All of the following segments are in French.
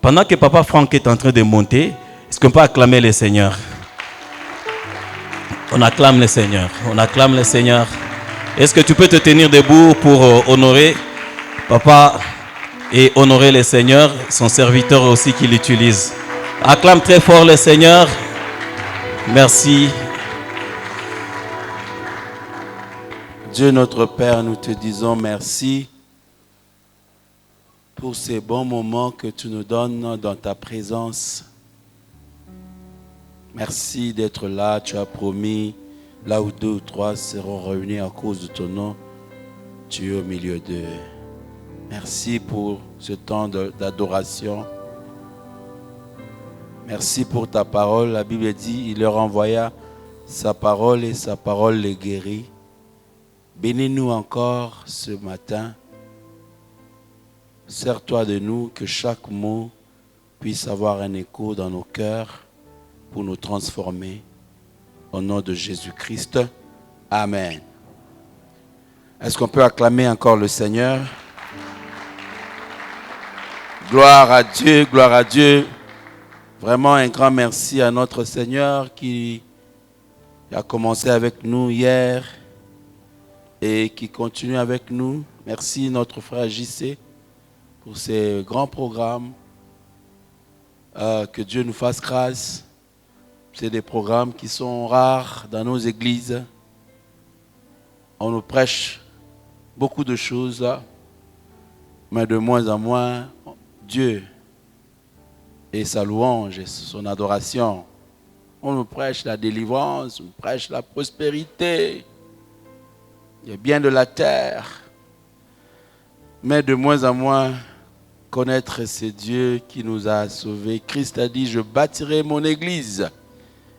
Pendant que Papa Franck est en train de monter, est-ce qu'on peut acclamer le Seigneur? On acclame le Seigneur. On acclame le Seigneur. Est-ce que tu peux te tenir debout pour honorer Papa et honorer le Seigneur, son serviteur aussi qui l'utilise? Acclame très fort le Seigneur. Merci. Dieu notre Père, nous te disons merci pour ces bons moments que tu nous donnes dans ta présence. Merci d'être là. Tu as promis, là où 2 ou 3 seront réunis à cause de ton nom, tu es au milieu d'eux. Merci pour ce temps d'adoration. Merci pour ta parole. La Bible dit, il leur envoya sa parole et sa parole les guérit. Bénis-nous encore ce matin. Sers-toi de nous, que chaque mot puisse avoir un écho dans nos cœurs pour nous transformer. Au nom de Jésus-Christ. Amen. Est-ce qu'on peut acclamer encore le Seigneur? Gloire à Dieu, gloire à Dieu. Vraiment un grand merci à notre Seigneur qui a commencé avec nous hier et qui continue avec nous. Merci notre frère JC pour ces grands programmes. Que Dieu nous fasse grâce. C'est des programmes qui sont rares dans nos églises. On nous prêche beaucoup de choses, mais de moins en moins, Dieu et sa louange et son adoration. On nous prêche la délivrance, on nous prêche la prospérité, le bien de la terre. Mais de moins en moins, connaître ce Dieu qui nous a sauvés. Christ a dit, je bâtirai mon église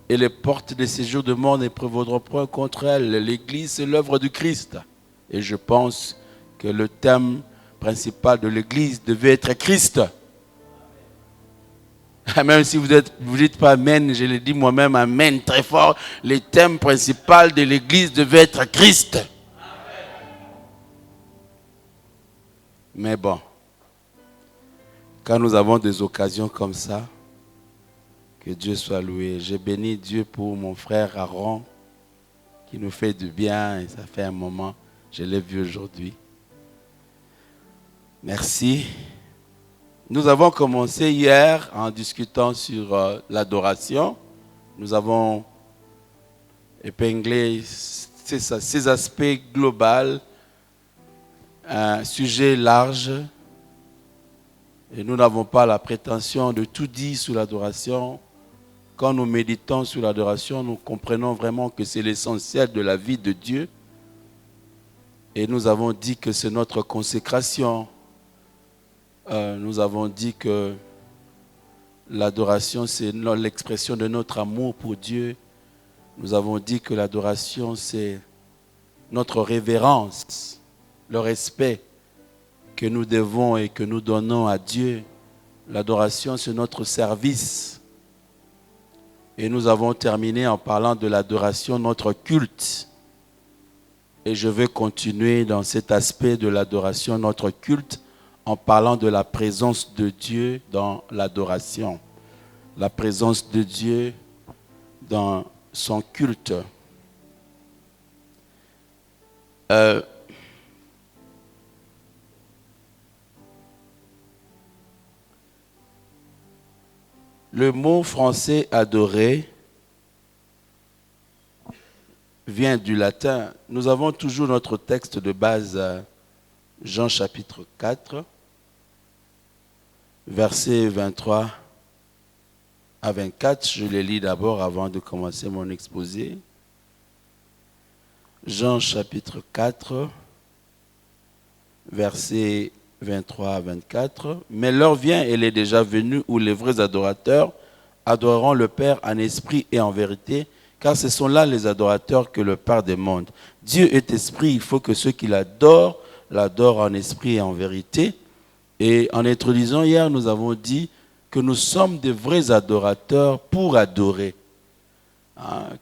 et les portes de séjour de mort ne prévaudront point contre elle. L'église, c'est l'œuvre du Christ. Et je pense que le thème principal de l'église devait être Christ. Même si vous dites pas Amen, je le dis moi-même Amen très fort. Le thème principal de l'église devait être Christ. Mais bon, quand nous avons des occasions comme ça, que Dieu soit loué. J'ai béni Dieu pour mon frère Aaron, qui nous fait du bien, et ça fait un moment, je l'ai vu aujourd'hui. Merci. Nous avons commencé hier en discutant sur l'adoration. Nous avons épinglé ces aspects globaux, un sujet large. Et nous n'avons pas la prétention de tout dire sur l'adoration. Quand nous méditons sur l'adoration, nous comprenons vraiment que c'est l'essentiel de la vie de Dieu. Et nous avons dit que c'est notre consécration. Nous avons dit que l'adoration, c'est l'expression de notre amour pour Dieu. Nous avons dit que l'adoration, c'est notre révérence, le respect que nous devons et que nous donnons à Dieu. L'adoration, c'est notre service. Et nous avons terminé en parlant de l'adoration, notre culte. Et je vais continuer dans cet aspect de l'adoration, notre culte, en parlant de la présence de Dieu dans l'adoration. La présence de Dieu dans son culte. Le mot français adorer vient du latin. Nous avons toujours notre texte de base, Jean chapitre 4, versets 23 à 24. Je les lis d'abord avant de commencer mon exposé. Jean chapitre 4, versets 23 à 24. Mais l'heure vient, elle est déjà venue, où les vrais adorateurs adoreront le Père en esprit et en vérité, car ce sont là les adorateurs que le Père demande. Dieu est esprit, il faut que ceux qui l'adorent en esprit et en vérité. Et en introduisant hier, nous avons dit que nous sommes des vrais adorateurs pour adorer.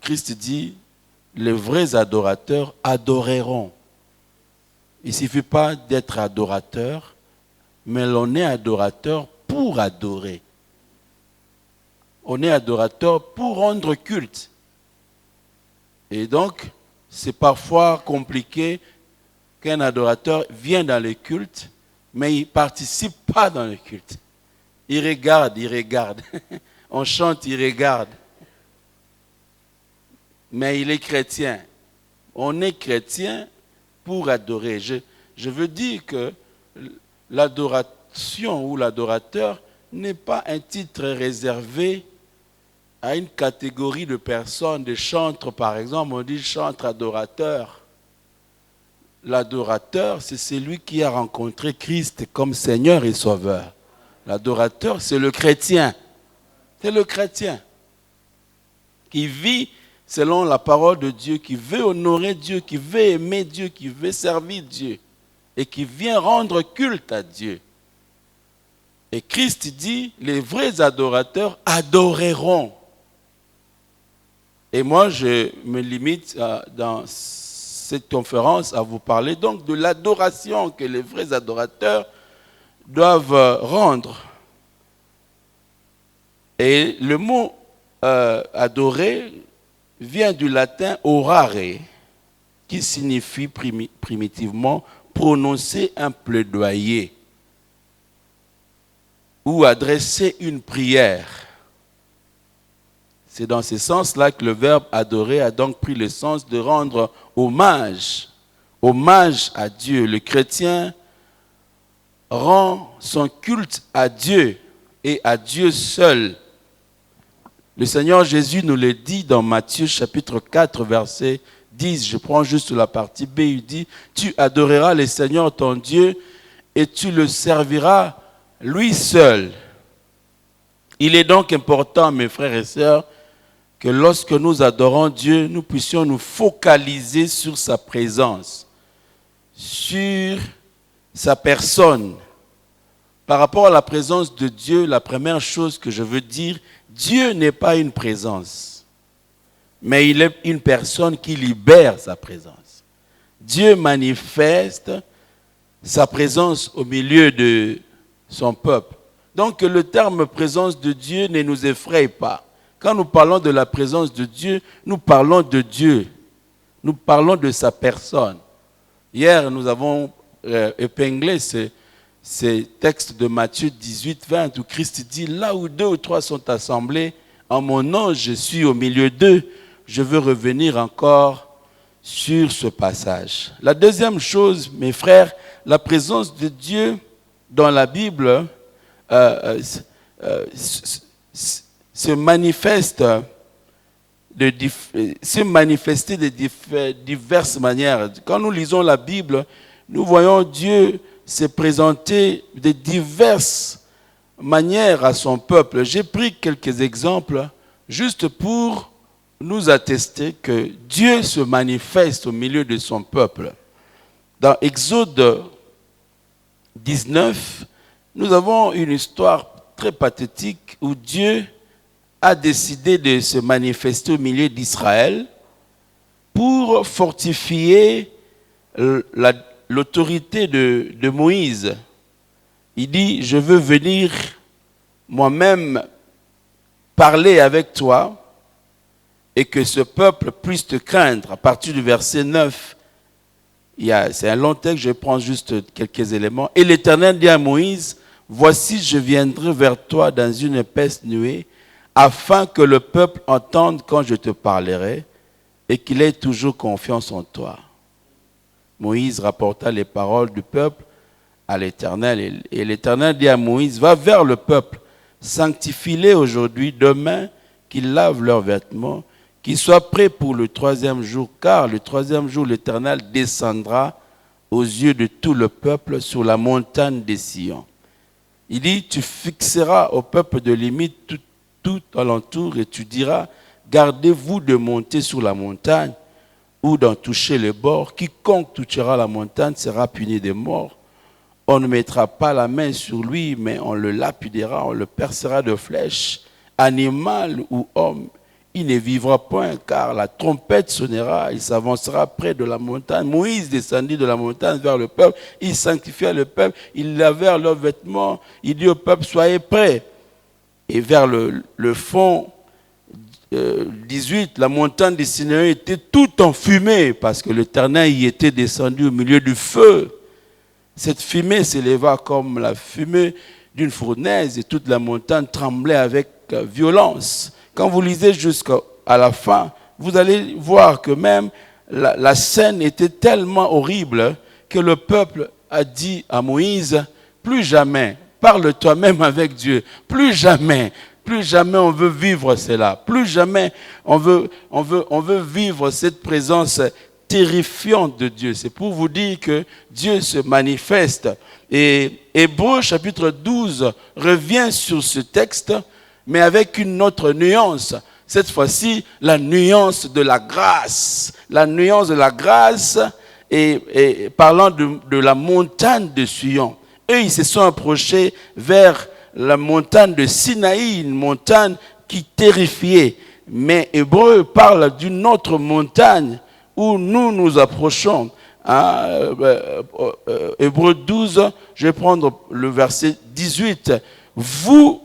Christ dit, les vrais adorateurs adoreront. Il ne suffit pas d'être adorateur, mais l'on est adorateur pour adorer. On est adorateur pour rendre culte. Et donc, c'est parfois compliqué qu'un adorateur vienne dans le culte, mais il ne participe pas dans le culte. Il regarde, il regarde. On chante, il regarde. Mais il est chrétien. On est chrétien pour adorer. Je veux dire que l'adoration ou l'adorateur n'est pas un titre réservé à une catégorie de personnes, des chantres par exemple. On dit chantre adorateur. L'adorateur, c'est celui qui a rencontré Christ comme Seigneur et Sauveur. L'adorateur, c'est le chrétien. C'est le chrétien qui vit selon la parole de Dieu, qui veut honorer Dieu, qui veut aimer Dieu, qui veut servir Dieu et qui vient rendre culte à Dieu. Et Christ dit, les vrais adorateurs adoreront. Et moi, je me limite dans cette conférence à vous parler donc de l'adoration que les vrais adorateurs doivent rendre. Et le mot adorer vient du latin orare, qui signifie primitivement prononcer un plaidoyer ou adresser une prière. C'est dans ce sens-là que le verbe adorer a donc pris le sens de rendre hommage, hommage à Dieu. Le chrétien rend son culte à Dieu et à Dieu seul. Le Seigneur Jésus nous le dit dans Matthieu chapitre 4, verset 10. Je prends juste la partie B. Il dit, tu adoreras le Seigneur ton Dieu et tu le serviras lui seul. Il est donc important, mes frères et sœurs, que lorsque nous adorons Dieu, nous puissions nous focaliser sur sa présence, sur sa personne. Par rapport à la présence de Dieu, la première chose que je veux dire, Dieu n'est pas une présence, mais il est une personne qui libère sa présence. Dieu manifeste sa présence au milieu de son peuple. Donc que le terme présence de Dieu ne nous effraie pas. Quand nous parlons de la présence de Dieu, nous parlons de Dieu. Nous parlons de sa personne. Hier, nous avons épinglé ces textes de Matthieu 18, 20, où Christ dit, là où 2 ou 3 sont assemblés, en mon nom, je suis au milieu d'eux. Je veux revenir encore sur ce passage. La deuxième chose, mes frères, la présence de Dieu dans la Bible se manifester de diverses manières. Quand nous lisons la Bible, nous voyons Dieu se présenter de diverses manières à son peuple. J'ai pris quelques exemples juste pour nous attester que Dieu se manifeste au milieu de son peuple. Dans Exode 19, nous avons une histoire très pathétique où Dieu a décidé de se manifester au milieu d'Israël pour fortifier l'autorité de Moïse. Il dit, je veux venir moi-même parler avec toi et que ce peuple puisse te craindre. À partir du verset 9, c'est un long texte, je prends juste quelques éléments. Et l'Éternel dit à Moïse, voici, je viendrai vers toi dans une épaisse nuée, afin que le peuple entende quand je te parlerai et qu'il ait toujours confiance en toi. Moïse rapporta les paroles du peuple à l'Éternel. Et l'Éternel dit à Moïse, va vers le peuple, sanctifie-les aujourd'hui, demain, qu'ils lavent leurs vêtements, qu'ils soient prêts pour le 3e jour, car le 3e jour, l'Éternel descendra aux yeux de tout le peuple sur la montagne des Sion. Il dit, tu fixeras au peuple de limite tout alentour et tu diras, gardez-vous de monter sur la montagne ou d'en toucher les bords. Quiconque touchera la montagne sera puni de mort. On ne mettra pas la main sur lui, mais on le lapidera, on le percera de flèches, animal ou homme. il ne vivra point, car la trompette sonnera, il s'avancera près de la montagne. Moïse descendit de la montagne vers le peuple, il sanctifia le peuple, il lavèrent leurs vêtements, il dit au peuple, soyez prêts. Et vers le fond 18, la montagne de Sinaï était tout en fumée, parce que l'Éternel y était descendu au milieu du feu. Cette fumée s'éleva comme la fumée d'une fournaise, et toute la montagne tremblait avec violence. Quand vous lisez jusqu'à la fin, vous allez voir que même la scène était tellement horrible que le peuple a dit à Moïse, plus jamais, parle toi-même avec Dieu, plus jamais on veut vivre cela, plus jamais on veut vivre cette présence terrifiante de Dieu. C'est pour vous dire que Dieu se manifeste. Et Hébreux chapitre 12 revient sur ce texte, mais avec une autre nuance. Cette fois-ci, la nuance de la grâce. La nuance de la grâce, et parlant de la montagne de Sion. Eux, ils se sont approchés vers la montagne de Sinaï, une montagne qui terrifiait. Mais Hébreu parle d'une autre montagne où nous nous approchons. Hébreux 12, je vais prendre le verset 18. Vous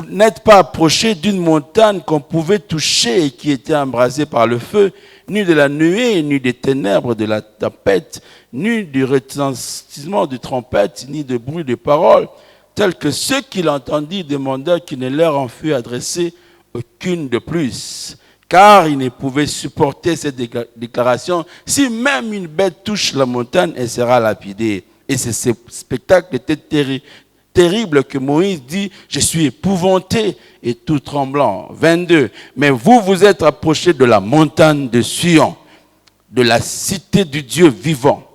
n'êtes pas approchés d'une montagne qu'on pouvait toucher et qui était embrasée par le feu, ni de la nuée, ni des ténèbres de la tempête, ni du retentissement de trompette, ni de bruit de paroles, tels que ceux qui l'entendirent demandèrent qu'il ne leur en fût adressé aucune de plus. Car ils ne pouvaient supporter cette déclaration. Si même une bête touche la montagne, elle sera lapidée. Et ce spectacle était terrible que Moïse dit, je suis épouvanté et tout tremblant. 22. Mais vous vous êtes approchés de la montagne de Sion, de la cité du Dieu vivant,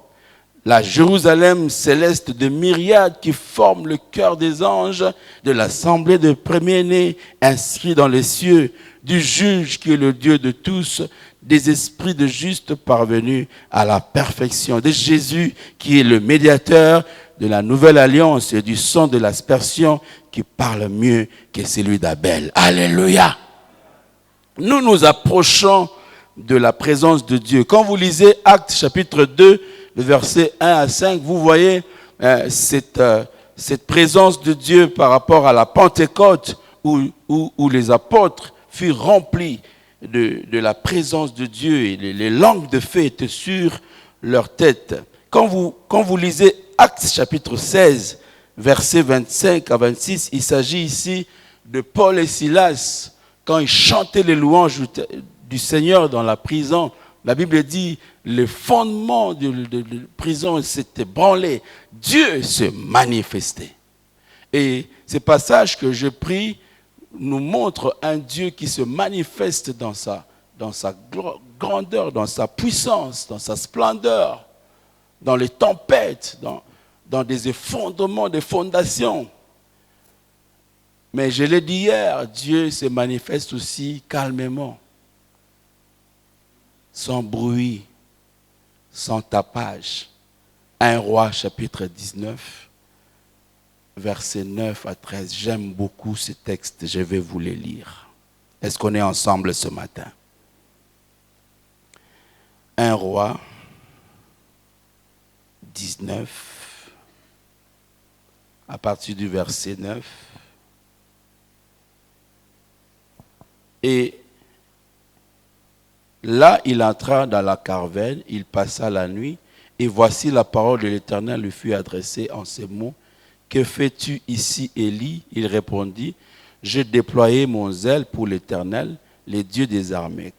la Jérusalem céleste de myriades qui forme le cœur des anges, de l'assemblée de premiers-nés inscrits dans les cieux, du juge qui est le Dieu de tous, des esprits de justes parvenus à la perfection, de Jésus qui est le médiateur de la nouvelle alliance et du sang de l'aspersion qui parle mieux que celui d'Abel. Alléluia! Nous nous approchons de la présence de Dieu. Quand vous lisez Actes chapitre 2, le verset 1 à 5, vous voyez cette présence de Dieu par rapport à la Pentecôte où les apôtres furent remplis de la présence de Dieu et les langues de feu étaient sur leur tête. Quand vous lisez Actes chapitre 16, versets 25 à 26, il s'agit ici de Paul et Silas quand ils chantaient les louanges du Seigneur dans la prison. La Bible dit, les fondements de prison s'étaient branlés. Dieu se manifestait. Et ce passage que je prie nous montre un Dieu qui se manifeste dans sa grandeur, dans sa puissance, dans sa splendeur, dans les tempêtes, dans des effondrements, des fondations. Mais je l'ai dit hier, Dieu se manifeste aussi calmement, sans bruit, sans tapage. 1 Roi chapitre 19, versets 9 à 13. J'aime beaucoup ce texte, je vais vous les lire. Est-ce qu'on est ensemble ce matin? 1 Roi 19, à partir du verset 9. Et là, il entra dans la caravane, il passa la nuit, et voici la parole de l'Éternel lui fut adressée en ces mots. Que fais-tu ici, Élie? Il répondit, j'ai déployé mon zèle pour l'Éternel, les dieux des armées,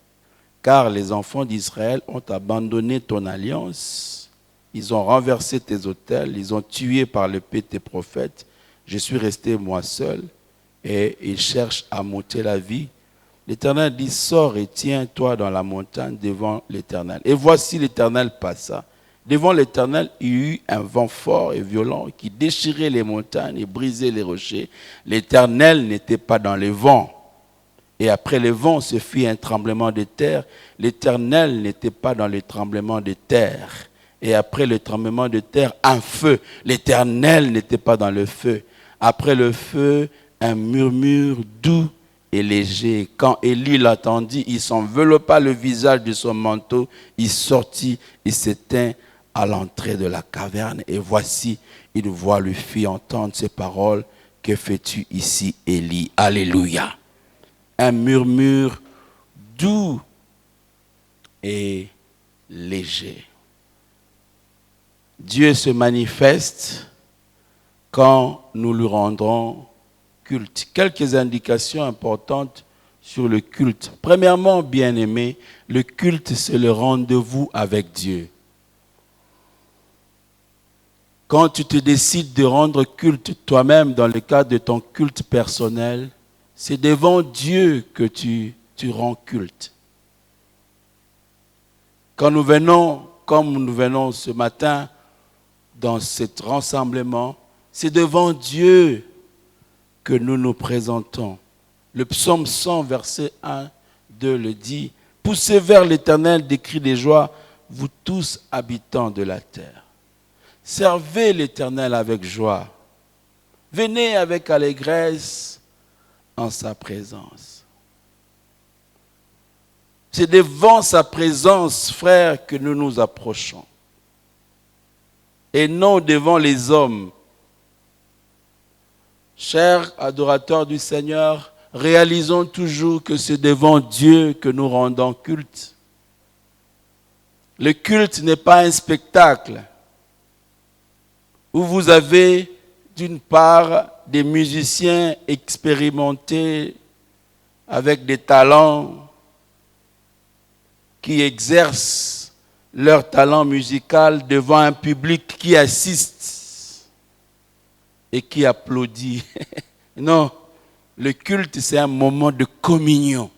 car les enfants d'Israël ont abandonné ton alliance, ils ont renversé tes autels, ils ont tué par l'épée tes prophètes, je suis resté moi seul, et ils cherchent à m'ôter la vie. L'Éternel dit, sors et tiens-toi dans la montagne devant l'Éternel. Et voici l'Éternel passa. Devant l'Éternel, il y eut un vent fort et violent qui déchirait les montagnes et brisait les rochers. L'Éternel n'était pas dans les vents. Et après le vent, se fit un tremblement de terre. L'Éternel n'était pas dans les tremblements de terre. Et après le tremblement de terre, un feu. L'Éternel n'était pas dans le feu. Après le feu, un murmure doux et léger. Quand Élie l'entendit, il s'enveloppa le visage de son manteau, il sortit et s'éteint à l'entrée de la caverne. Et voici, une voix lui fit entendre ces paroles. Que fais-tu ici, Élie? Alléluia. Un murmure doux et léger. Dieu se manifeste quand nous lui rendrons culte. Quelques indications importantes sur le culte. Premièrement, bien-aimé, le culte, c'est le rendez-vous avec Dieu. Quand tu te décides de rendre culte toi-même dans le cadre de ton culte personnel, c'est devant Dieu que tu rends culte. Quand nous venons, comme nous venons ce matin dans cet rassemblement, c'est devant Dieu que nous nous présentons. Le psaume 100, verset 1, 2 le dit. « Poussez vers l'Éternel des cris de joie, vous tous habitants de la terre. Servez l'Éternel avec joie. Venez avec allégresse en sa présence. » C'est devant sa présence, frère, que nous nous approchons. Et non devant les hommes. Chers adorateurs du Seigneur, réalisons toujours que c'est devant Dieu que nous rendons culte. Le culte n'est pas un spectacle où vous avez d'une part des musiciens expérimentés avec des talents qui exercent leur talent musical devant un public qui assiste et qui applaudit. Non, le culte, c'est un moment de communion.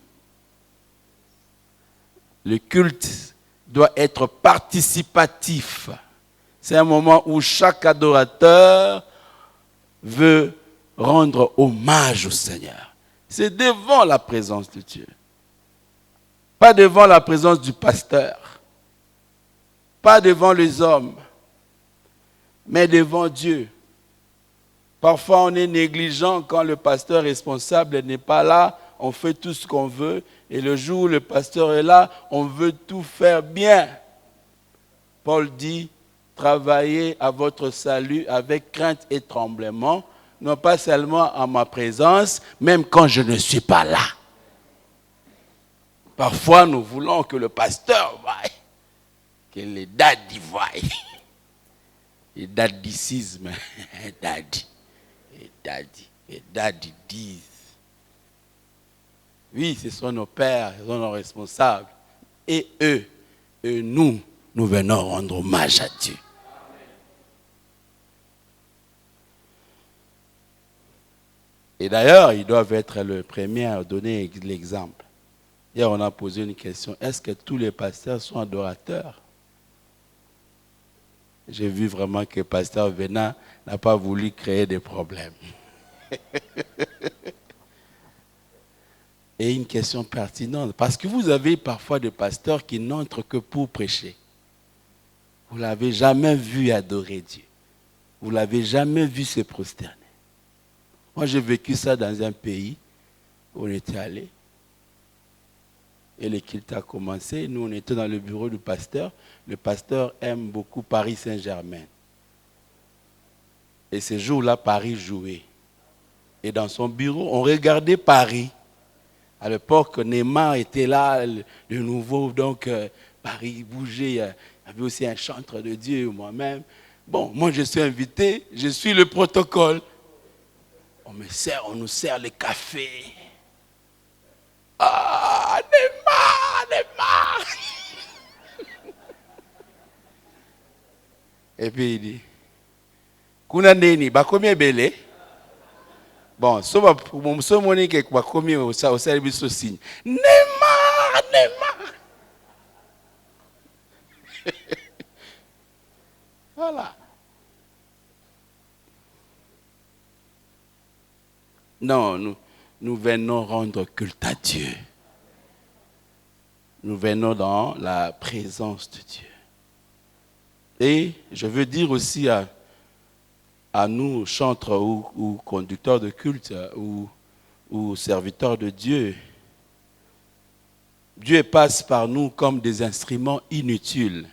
Le culte doit être participatif. C'est un moment où chaque adorateur veut rendre hommage au Seigneur. C'est devant la présence de Dieu. Pas devant la présence du pasteur. Pas devant les hommes. Mais devant Dieu. Parfois, on est négligent quand le pasteur responsable n'est pas là. On fait tout ce qu'on veut. Et le jour où le pasteur est là, on veut tout faire bien. Paul dit, travaillez à votre salut avec crainte et tremblement, non pas seulement en ma présence, même quand je ne suis pas là. Parfois, nous voulons que le pasteur vaille, que les daddies vaillent. Les daddicismes, daddy. Et daddy disent. Oui, ce sont nos pères, ce sont nos responsables. Et eux, nous venons rendre hommage à Dieu. Et d'ailleurs, ils doivent être le premier à donner l'exemple. Hier, on a posé une question. Est-ce que tous les pasteurs sont adorateurs? J'ai vu vraiment que le pasteur Venant n'a pas voulu créer des problèmes. Et une question pertinente, parce que vous avez parfois des pasteurs qui n'entrent que pour prêcher. Vous ne l'avez jamais vu adorer Dieu. Vous ne l'avez jamais vu se prosterner. Moi, j'ai vécu ça dans un pays où on était allé. Et le culte a commencé. Nous, on était dans le bureau du pasteur. Le pasteur aime beaucoup Paris Saint-Germain. Et ce jour-là, Paris jouait. Et dans son bureau, on regardait Paris. À l'époque, Neymar était là, le nouveau, donc Paris bougeait. Il y avait aussi un chanteur de Dieu, moi-même. Bon, moi je suis invité, je suis le protocole. On nous sert le café. Ah, Neymar. Et puis il dit, Kuna neni, bakomi belé. Bon, so moni ke bakomi au service signe. Neymar. Voilà. Non, nous venons rendre culte à Dieu. Nous venons dans la présence de Dieu. Et je veux dire aussi à nous, chantres ou conducteurs de culte ou ou serviteurs de Dieu, Dieu passe par nous comme des instruments inutiles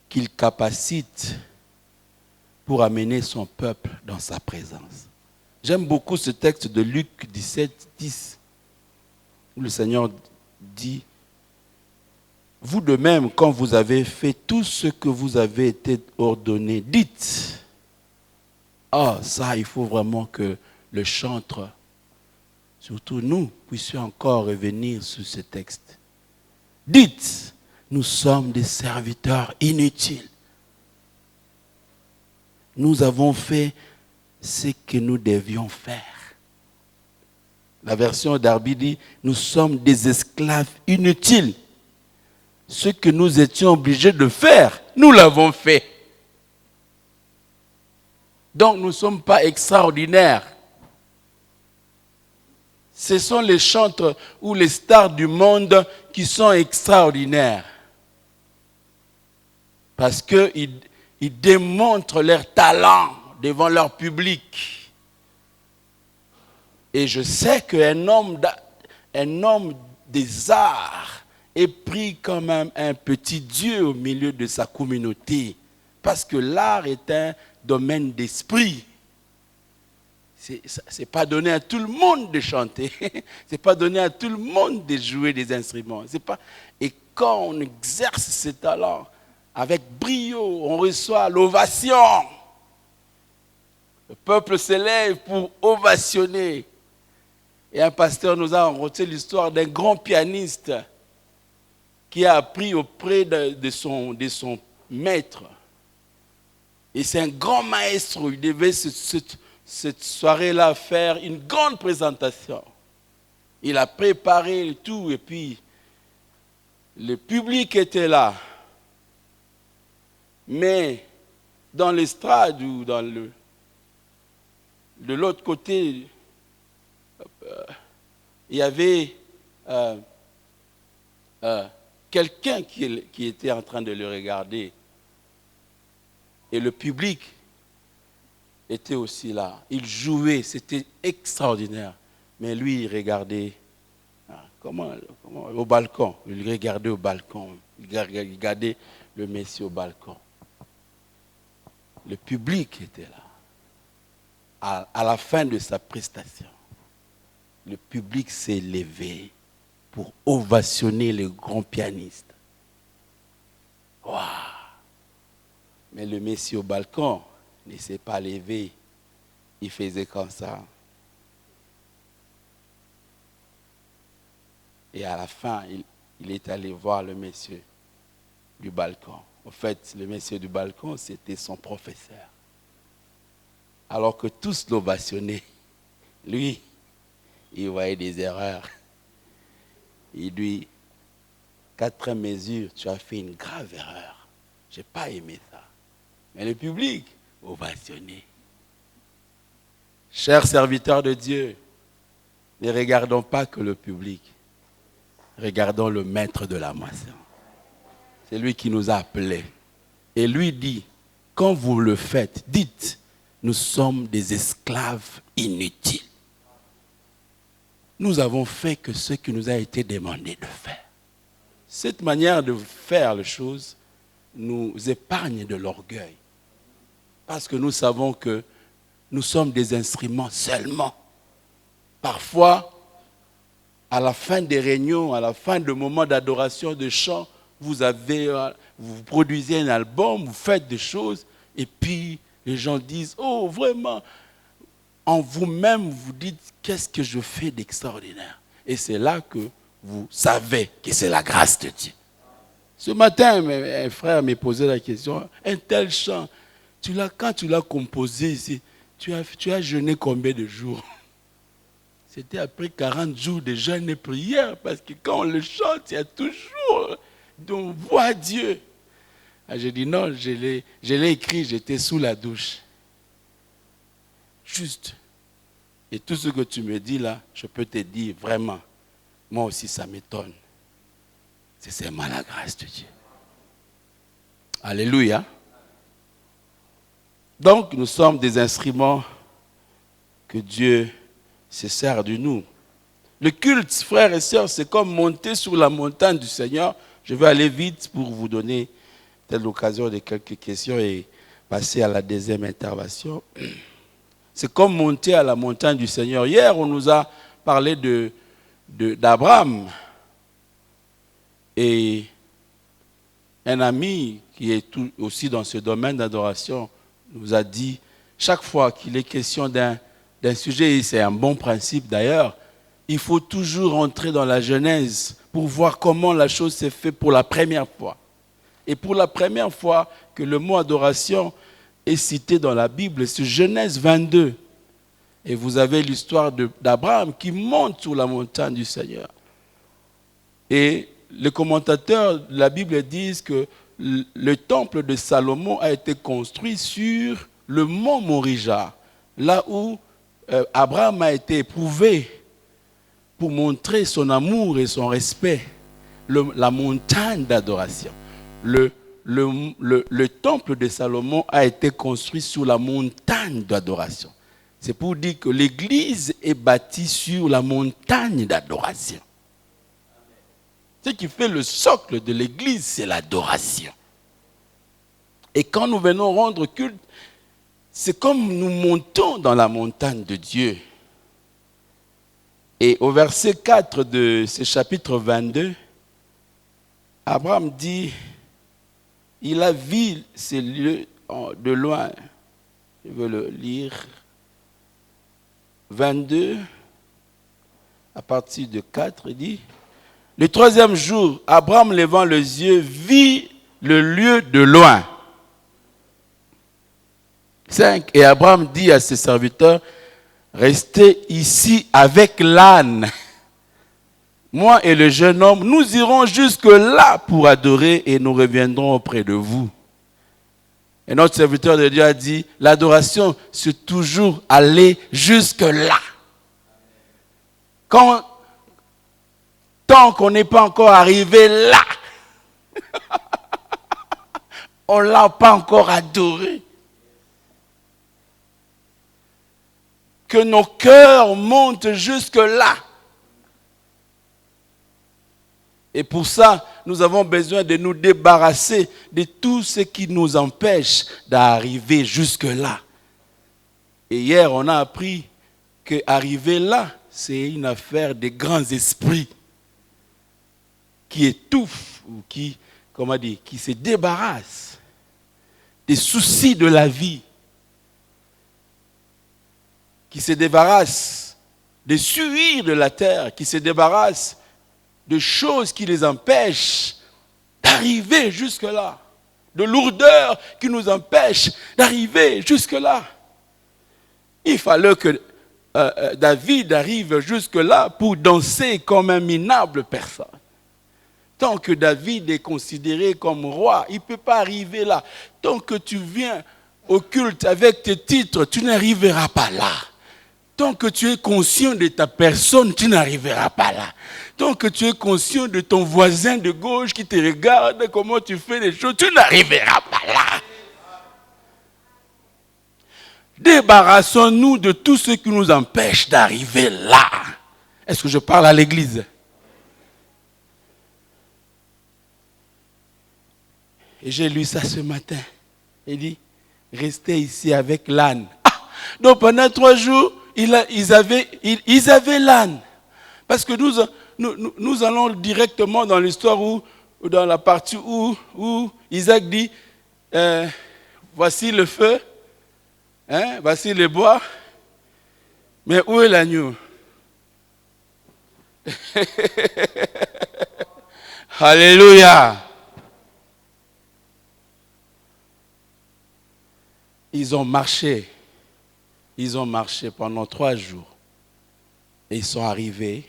qu'il capacite pour amener son peuple dans sa présence. J'aime beaucoup ce texte de Luc 17, 10, où le Seigneur dit, « Vous de même, quand vous avez fait tout ce que vous avez été ordonné, dites, « Ah, ça, il faut vraiment que le chantre, surtout nous, puissions encore revenir sur ce texte. Dites, nous sommes des serviteurs inutiles. Nous avons fait ce que nous devions faire. » La version d'Arby dit, nous sommes des esclaves inutiles. Ce que nous étions obligés de faire, nous l'avons fait. Donc nous ne sommes pas extraordinaires. Ce sont les chantres ou les stars du monde qui sont extraordinaires. Parce qu'ils démontrent leur talent devant leur public. Et je sais qu'un homme des arts est pris comme un petit Dieu au milieu de sa communauté. Parce que l'art est un domaine d'esprit. Ce n'est pas donné à tout le monde de chanter. Ce n'est pas donné à tout le monde de jouer des instruments. Et quand on exerce ce talent avec brio, on reçoit l'ovation. Le peuple s'élève pour ovationner. Et un pasteur nous a raconté l'histoire d'un grand pianiste qui a appris auprès de son maître. Et c'est un grand maestro. Il devait cette soirée-là faire une grande présentation. Il a préparé tout et puis le public était là. Mais dans l'estrade ou de l'autre côté, il y avait quelqu'un qui était en train de le regarder. Et le public était aussi là. Il jouait, c'était extraordinaire. Mais lui, il regardait au balcon. Il regardait au balcon. Il regardait le monsieur au balcon. Le public était là. À la fin de sa prestation, le public s'est levé pour ovationner le grand pianiste. Waouh! Mais le monsieur au balcon ne s'est pas levé. Il faisait comme ça. Et à la fin, il est allé voir le monsieur du balcon. En fait, le monsieur du balcon, c'était son professeur. Alors que tous l'ovationnaient, lui, il voyait des erreurs. Il dit, 4 mesures, tu as fait une grave erreur. Je n'ai pas aimé ça. Mais le public, ovationné. Chers serviteurs de Dieu, ne regardons pas que le public. Regardons le maître de la moisson. C'est lui qui nous a appelés. Et lui dit, quand vous le faites, dites, nous sommes des esclaves inutiles. Nous avons fait que ce qui nous a été demandé de faire. Cette manière de faire les choses nous épargne de l'orgueil. Parce que nous savons que nous sommes des instruments seulement. Parfois, à la fin des réunions, à la fin de moments d'adoration, de chant, vous produisez un album, vous faites des choses, et puis les gens disent, oh vraiment, en vous-même, vous dites, qu'est-ce que je fais d'extraordinaire? Et c'est là que vous savez que c'est la grâce de Dieu. Ce matin, un frère m'a posé la question, un tel chant, quand tu l'as composé ici, tu as jeûné combien de jours? C'était après 40 jours de jeûne et prière, parce que quand on le chante, il y a toujours, on voit Dieu. J'ai dit non, je l'ai écrit, j'étais sous la douche. Juste. Et tout ce que tu me dis là, je peux te dire vraiment, moi aussi ça m'étonne. C'est seulement la grâce de Dieu. Alléluia. Donc nous sommes des instruments que Dieu se sert de nous. Le culte, frères et sœurs, c'est comme monter sur la montagne du Seigneur. Je vais aller vite pour vous donner peut-être l'occasion de quelques questions et passer à la deuxième intervention. C'est comme monter à la montagne du Seigneur. Hier, on nous a parlé d'Abraham. Et un ami qui est aussi dans ce domaine d'adoration nous a dit, chaque fois qu'il est question d'un sujet, et c'est un bon principe d'ailleurs, il faut toujours entrer dans la Genèse pour voir comment la chose s'est faite pour la première fois. Et pour la première fois que le mot adoration est cité dans la Bible, c'est Genèse 22. Et vous avez l'histoire d'Abraham qui monte sur la montagne du Seigneur. Et les commentateurs de la Bible disent que le temple de Salomon a été construit sur le mont Morija, là où Abraham a été éprouvé pour montrer son amour et son respect, la montagne d'adoration. Le temple de Salomon a été construit sur la montagne d'adoration. C'est pour dire que l'église est bâtie sur la montagne d'adoration. Ce qui fait le socle de l'église, c'est l'adoration. Et quand nous venons rendre culte, c'est comme nous montons dans la montagne de Dieu. Et au verset 4 de ce chapitre 22, Abraham dit, il a vu ces lieux de loin. Je veux le lire. 22, à partir de 4, il dit, le troisième jour, Abraham levant les yeux, vit le lieu de loin. 5. Et Abraham dit à ses serviteurs, restez ici avec l'âne. Moi et le jeune homme, nous irons jusque-là pour adorer et nous reviendrons auprès de vous. Et notre serviteur de Dieu a dit, l'adoration, c'est toujours aller jusque-là. Tant qu'on n'est pas encore arrivé là, on ne l'a pas encore adoré. Que nos cœurs montent jusque-là. Et pour ça, nous avons besoin de nous débarrasser de tout ce qui nous empêche d'arriver jusque-là. Et hier, on a appris qu'arriver là, c'est une affaire des grands esprits qui étouffent ou qui se débarrassent des soucis de la vie, qui se débarrassent des suirs de la terre, qui se débarrassent de choses qui les empêchent d'arriver jusque-là, de lourdeurs qui nous empêchent d'arriver jusque-là. Il fallait que David arrive jusque-là pour danser comme un minable personne. Tant que David est considéré comme roi, il ne peut pas arriver là. Tant que tu viens au culte avec tes titres, tu n'arriveras pas là. Tant que tu es conscient de ta personne, tu n'arriveras pas là. Tant que tu es conscient de ton voisin de gauche qui te regarde, comment tu fais les choses, tu n'arriveras pas là. Débarrassons-nous de tout ce qui nous empêche d'arriver là. Est-ce que je parle à l'église? Et j'ai lu ça ce matin. Il dit, restez ici avec l'âne. Donc pendant 3 jours, ils avaient l'âne. Parce que nous allons directement dans l'histoire ou dans la partie où Isaac dit, voici le feu, voici le bois, mais où est l'agneau? Alléluia. Ils ont marché pendant 3 jours et ils sont arrivés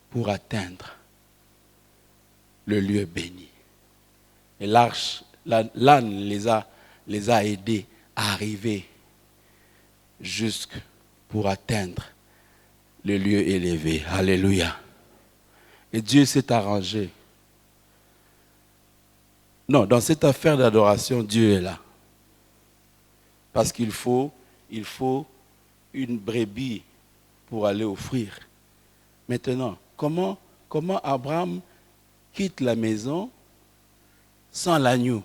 pour atteindre le lieu béni. Et l'âne les a aidés à arriver jusque pour atteindre le lieu élevé. Alléluia. Et Dieu s'est arrangé. Non, dans cette affaire d'adoration, Dieu est là. Parce qu'il faut une brebis pour aller offrir. Maintenant, comment Abraham quitte la maison sans l'agneau?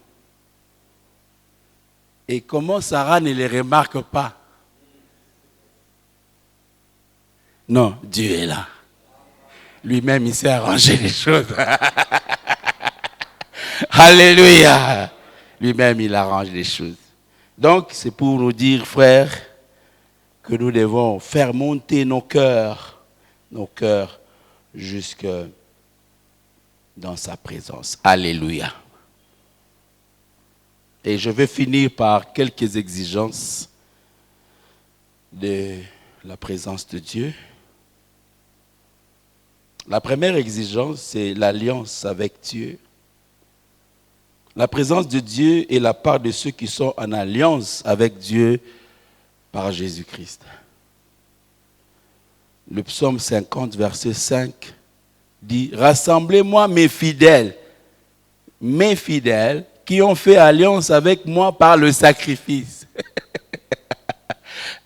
Et comment Sarah ne les remarque pas? Non, Dieu est là. Lui-même, il sait arranger les choses. Alléluia. Lui-même, il arrange les choses. Donc, c'est pour nous dire, frères, que nous devons faire monter nos cœurs jusque dans sa présence. Alléluia. Et je vais finir par quelques exigences de la présence de Dieu. La première exigence, c'est l'alliance avec Dieu. La présence de Dieu est la part de ceux qui sont en alliance avec Dieu par Jésus-Christ. Le psaume 50, verset 5, dit « Rassemblez-moi mes fidèles qui ont fait alliance avec moi par le sacrifice. »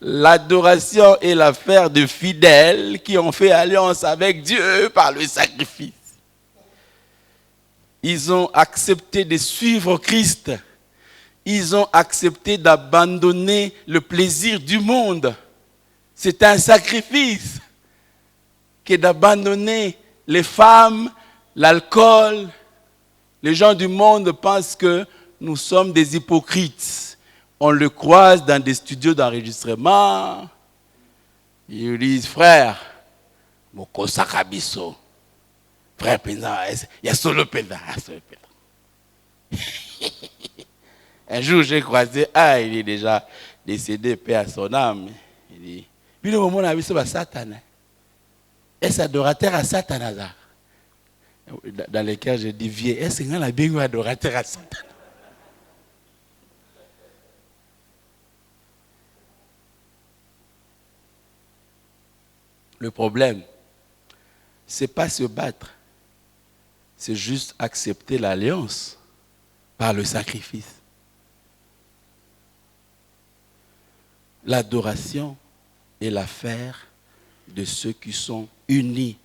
L'adoration est l'affaire de fidèles qui ont fait alliance avec Dieu par le sacrifice. Ils ont accepté de suivre Christ. Ils ont accepté d'abandonner le plaisir du monde. C'est un sacrifice que d'abandonner les femmes, l'alcool. Les gens du monde pensent que nous sommes des hypocrites. On le croise dans des studios d'enregistrement. Ils nous disent, frère, Moko Sakabiso. Frère Pénard, il y a solo Pénard. Un jour, j'ai croisé, il est déjà décédé, paix à son âme. Il dit, puis le moment où on a vu ça, Satan. Est-ce adorateur à Satan? Dans lesquels je dis, vieux, est-ce qu'on a bien eu adorateur à Satan? Le problème, ce n'est pas se battre, c'est juste accepter l'alliance par le sacrifice. L'adoration est l'affaire de ceux qui sont unis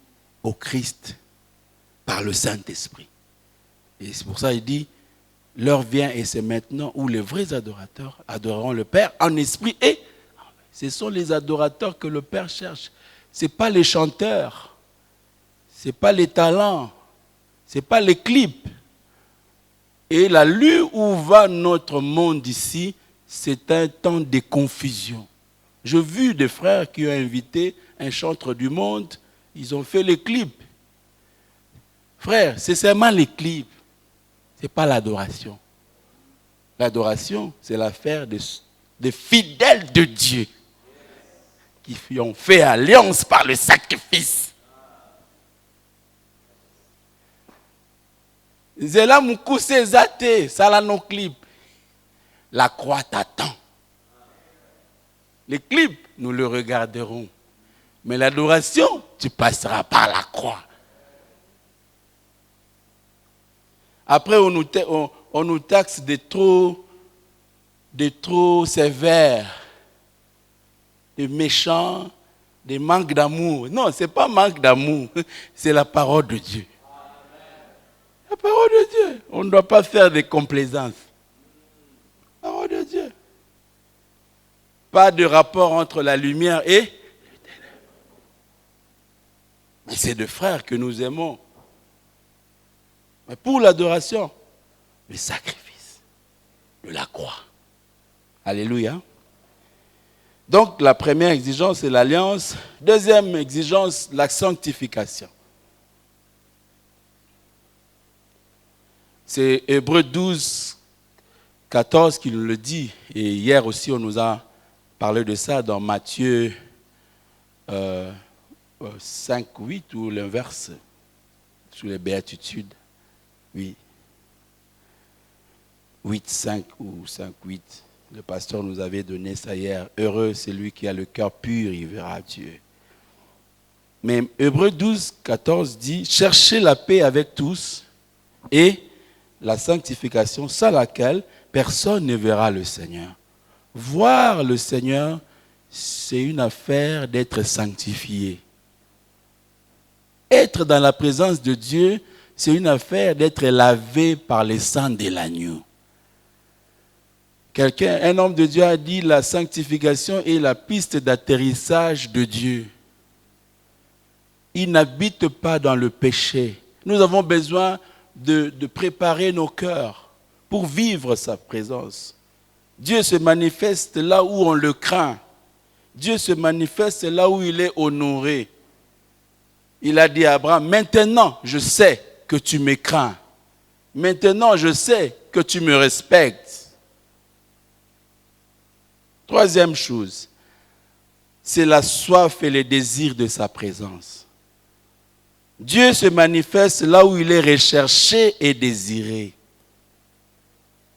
au Christ par le Saint-Esprit. Et c'est pour ça qu'il dit, l'heure vient et c'est maintenant où les vrais adorateurs adoreront le Père en esprit et ce sont les adorateurs que le Père cherche. Ce n'est pas les chanteurs, ce n'est pas les talents, ce n'est pas les clips. Et la lueur où va notre monde ici, c'est un temps de confusion. J'ai vu des frères qui ont invité un chanteur du monde, ils ont fait les clips. Frère, c'est seulement les clips, ce n'est pas l'adoration. L'adoration, c'est l'affaire des fidèles de Dieu qui ont fait alliance par le sacrifice. Zela Moukousse Zate, Salano clip. La croix t'attend. Les clips, nous le regarderons. Mais l'adoration, tu passeras par la croix. Après, on nous taxe de trop sévères, de méchants, de manque d'amour. Non, ce n'est pas manque d'amour, c'est la parole de Dieu. La parole de Dieu. On ne doit pas faire des complaisances. La parole de Dieu. Pas de rapport entre la lumière et les ténèbres. Mais c'est de frères que nous aimons. Mais pour l'adoration, le sacrifice de la croix. Alléluia. Donc la première exigence, c'est l'alliance. Deuxième exigence, la sanctification. C'est Hébreux 12, 14 qui nous le dit. Et hier aussi, on nous a parlé de ça dans Matthieu 5, 8 ou l'inverse, sous les béatitudes. Oui. 8, 5 ou 5, 8. Le pasteur nous avait donné ça hier. Heureux celui qui a le cœur pur, il verra Dieu. Mais Hébreux 12, 14 dit, cherchez la paix avec tous et la sanctification sans laquelle personne ne verra le Seigneur. Voir le Seigneur, c'est une affaire d'être sanctifié. Être dans la présence de Dieu, c'est une affaire d'être lavé par le sang de l'agneau. Un homme de Dieu a dit, la sanctification est la piste d'atterrissage de Dieu. Il n'habite pas dans le péché. Nous avons besoin de préparer nos cœurs pour vivre sa présence. Dieu se manifeste là où on le craint. Dieu se manifeste là où il est honoré. Il a dit à Abraham, maintenant je sais que tu me crains. Maintenant je sais que tu me respectes. Troisième chose, c'est la soif et le désir de sa présence. Dieu se manifeste là où il est recherché et désiré.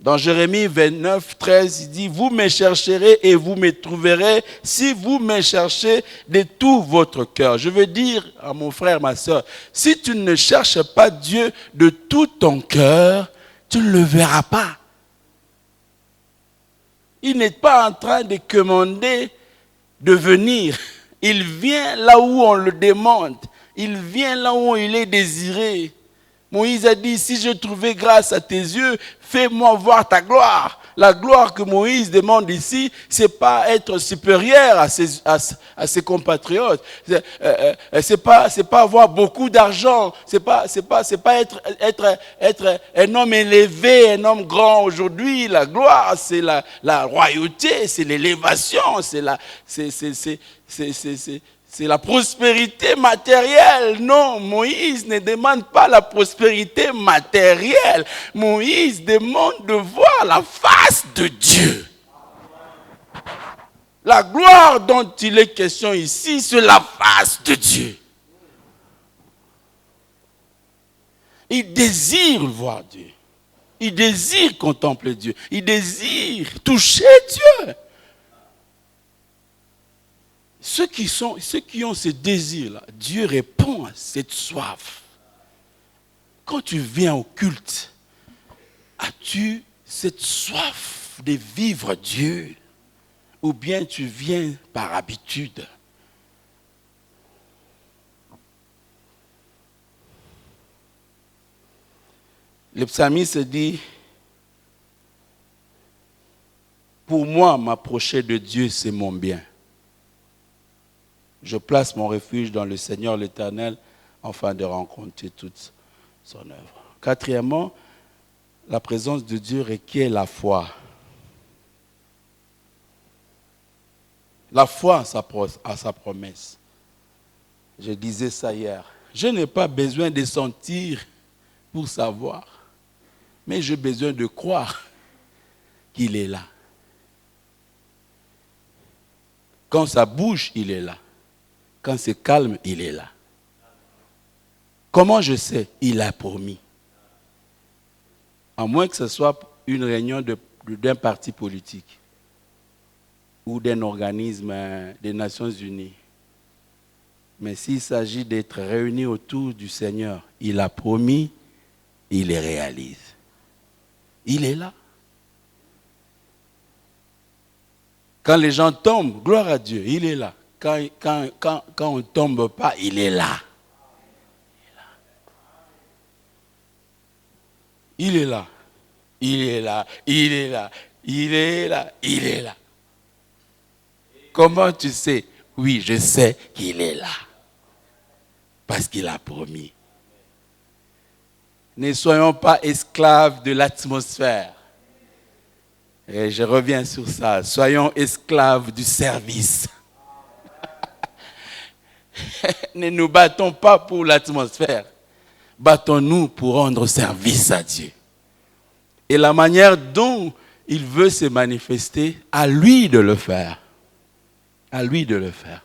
Dans Jérémie 29, 13, il dit, vous me chercherez et vous me trouverez si vous me cherchez de tout votre cœur. Je veux dire à mon frère, ma soeur, si tu ne cherches pas Dieu de tout ton cœur, tu ne le verras pas. Il n'est pas en train de commander de venir. Il vient là où on le demande. Il vient là où il est désiré. Moïse a dit, si je trouvais grâce à tes yeux, fais-moi voir ta gloire. La gloire que Moïse demande ici, ce n'est pas être supérieur à ses compatriotes. C'est pas avoir beaucoup d'argent. C'est pas être un homme élevé, un homme grand aujourd'hui. La gloire, c'est la royauté, c'est l'élévation, c'est la prospérité matérielle. Non, Moïse ne demande pas la prospérité matérielle. Moïse demande de voir la face de Dieu. La gloire dont il est question ici, c'est la face de Dieu. Il désire voir Dieu. Il désire contempler Dieu. Il désire toucher Dieu. Ceux qui ont ce désir-là, Dieu répond à cette soif. Quand tu viens au culte, as-tu cette soif de vivre Dieu? Ou bien tu viens par habitude? Le psalmiste dit, pour moi, m'approcher de Dieu, c'est mon bien. Je place mon refuge dans le Seigneur l'Éternel, afin de rencontrer toute son œuvre. Quatrièmement, la présence de Dieu requiert la foi. La foi à sa promesse. Je disais ça hier. Je n'ai pas besoin de sentir pour savoir, mais j'ai besoin de croire qu'il est là. Quand ça bouge, il est là. Quand c'est calme, il est là. Comment je sais? Il a promis. À moins que ce soit une réunion d'un parti politique ou d'un organisme des Nations Unies. Mais s'il s'agit d'être réunis autour du Seigneur, il a promis, il les réalise. Il est là. Quand les gens tombent, gloire à Dieu, il est là. Quand on ne tombe pas, il est là. Il est là. Il est là. Il est là. Il est là. Il est là. Comment tu sais? Oui, je sais qu'il est là. Parce qu'il a promis. Ne soyons pas esclaves de l'atmosphère. Et je reviens sur ça. Soyons esclaves du service. Ne nous battons pas pour l'atmosphère. Battons-nous pour rendre service à Dieu. Et la manière dont il veut se manifester, à lui de le faire. À lui de le faire.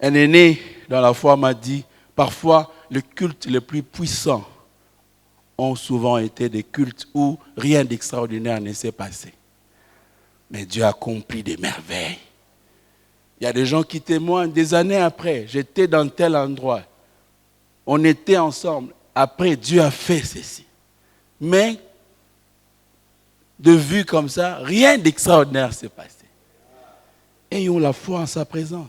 Un aîné dans la foi m'a dit, parfois les cultes les plus puissants ont souvent été des cultes où rien d'extraordinaire ne s'est passé. Mais Dieu a accompli des merveilles. Il y a des gens qui témoignent des années après. J'étais dans tel endroit. On était ensemble. Après, Dieu a fait ceci. Mais, de vue comme ça, rien d'extraordinaire s'est passé. Ayons la foi en sa présence.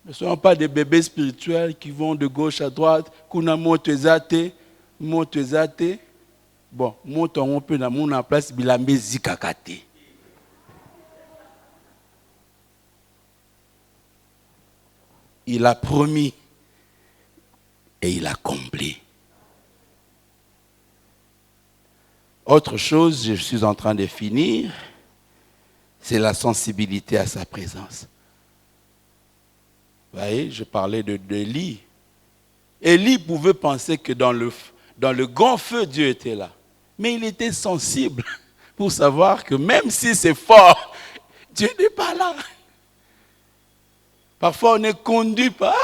Ne soyons pas des bébés spirituels qui vont de gauche à droite. Kuna moto ezate. Bon, moto on peut na mon en place bilambe zikakate. Il a promis et il a accompli. Autre chose, je suis en train de finir, c'est la sensibilité à sa présence. Vous voyez, je parlais d'Élie. Élie pouvait penser que dans le grand feu, Dieu était là. Mais il était sensible pour savoir que même si c'est fort, Dieu n'est pas là. Parfois, on est conduit par...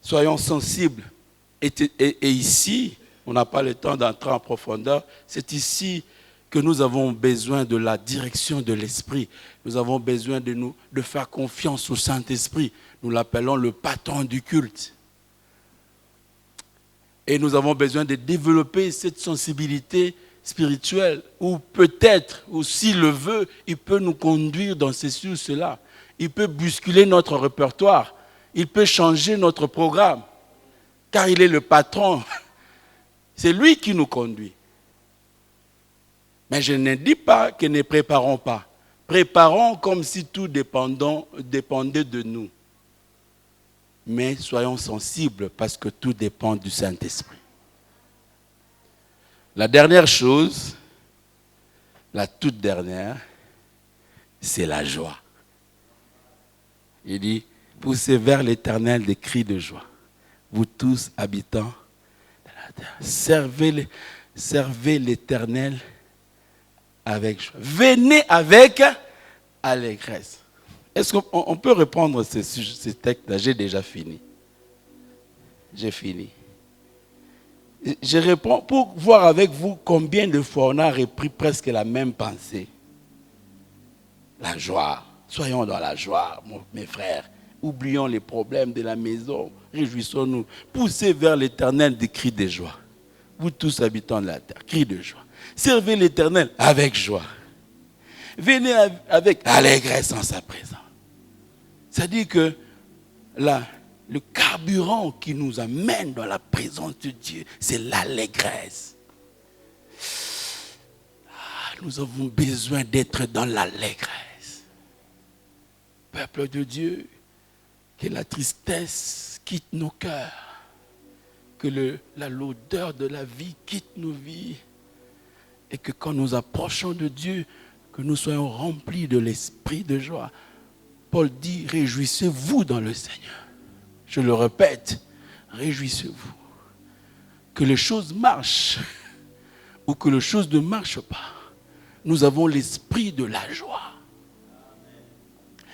Soyons sensibles. Et ici, on n'a pas le temps d'entrer en profondeur, c'est ici que nous avons besoin de la direction de l'Esprit. Nous avons besoin de faire confiance au Saint-Esprit. Nous l'appelons le patron du culte. Et nous avons besoin de développer cette sensibilité spirituelle, ou peut-être, ou s'il le veut, il peut nous conduire dans ceci ou cela. Il peut bousculer notre répertoire. Il peut changer notre programme. Car il est le patron. C'est lui qui nous conduit. Mais je ne dis pas que ne préparons pas. Préparons comme si tout dépendait de nous. Mais soyons sensibles parce que tout dépend du Saint-Esprit. La dernière chose, la toute dernière, c'est la joie. Il dit, poussez vers l'Éternel des cris de joie. Vous tous habitants de la terre, servez l'Éternel avec joie. Venez avec allégresse. Est-ce qu'on peut répondre ce texte-là? J'ai déjà fini. J'ai fini. Je réponds pour voir avec vous combien de fois on a repris presque la même pensée. La joie. Soyons dans la joie, mes frères. Oublions les problèmes de la maison. Réjouissons-nous. Poussez vers l'Éternel des cris de joie. Vous tous habitants de la terre, cris de joie. Servez l'Éternel avec joie. Venez avec allégresse en sa présence. C'est-à-dire que le carburant qui nous amène dans la présence de Dieu, c'est l'allégresse. Nous avons besoin d'être dans l'allégresse. Peuple de Dieu, que la tristesse quitte nos cœurs, que l'odeur de la vie quitte nos vies, et que quand nous approchons de Dieu, que nous soyons remplis de l'esprit de joie. Paul dit, réjouissez-vous dans le Seigneur. Je le répète, réjouissez-vous. Que les choses marchent ou que les choses ne marchent pas, nous avons l'esprit de la joie.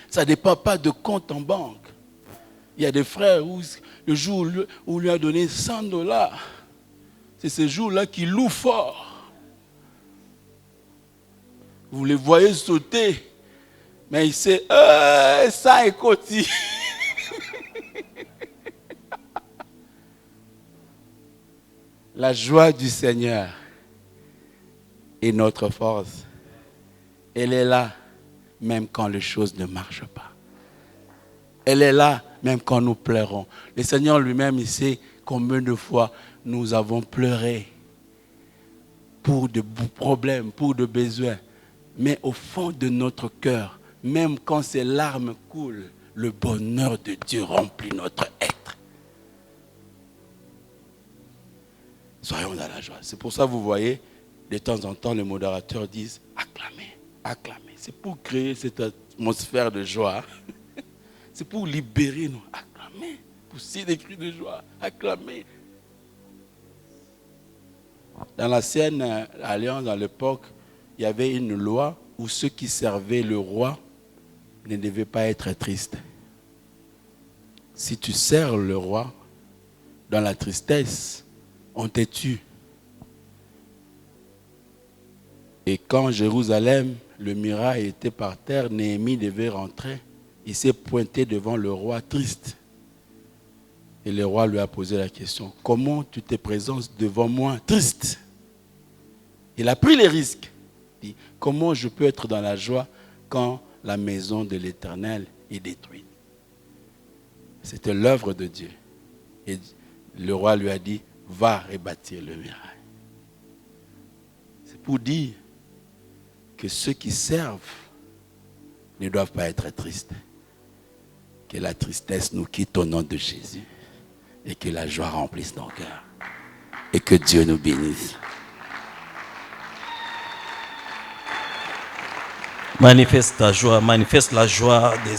Ça ne dépend pas de compte en banque. Il y a des frères où le jour où on lui a donné $100, c'est ce jour-là qu'il loue fort. Vous les voyez sauter, mais il sait, ça est côté. La joie du Seigneur est notre force. Elle est là, même quand les choses ne marchent pas. Elle est là, même quand nous pleurons. Le Seigneur lui-même, il sait combien de fois nous avons pleuré pour de problèmes, pour de besoins. Mais au fond de notre cœur, même quand ces larmes coulent, le bonheur de Dieu remplit notre être. Soyons dans la joie. C'est pour ça que vous voyez, de temps en temps, les modérateurs disent « acclamez, acclamez ». C'est pour créer cette atmosphère de joie. C'est pour libérer nous. Acclamez, pousser des cris de joie, acclamez. Dans l'ancienne alliance, à l'époque, il y avait une loi où ceux qui servaient le roi ne devaient pas être tristes. Si tu sers le roi dans la tristesse, on te tue. Et quand Jérusalem, le muraille était par terre, Néhémie devait rentrer. Il s'est pointé devant le roi triste. Et le roi lui a posé la question, comment tu te présentes devant moi triste? Il a pris les risques. Il dit, comment je peux être dans la joie quand la maison de l'Éternel est détruite. C'était l'œuvre de Dieu. Et le roi lui a dit, va rebâtir le muraille. C'est pour dire que ceux qui servent ne doivent pas être tristes. Que la tristesse nous quitte au nom de Jésus. Et que la joie remplisse nos cœurs. Et que Dieu nous bénisse. Manifeste ta joie, manifeste la joie des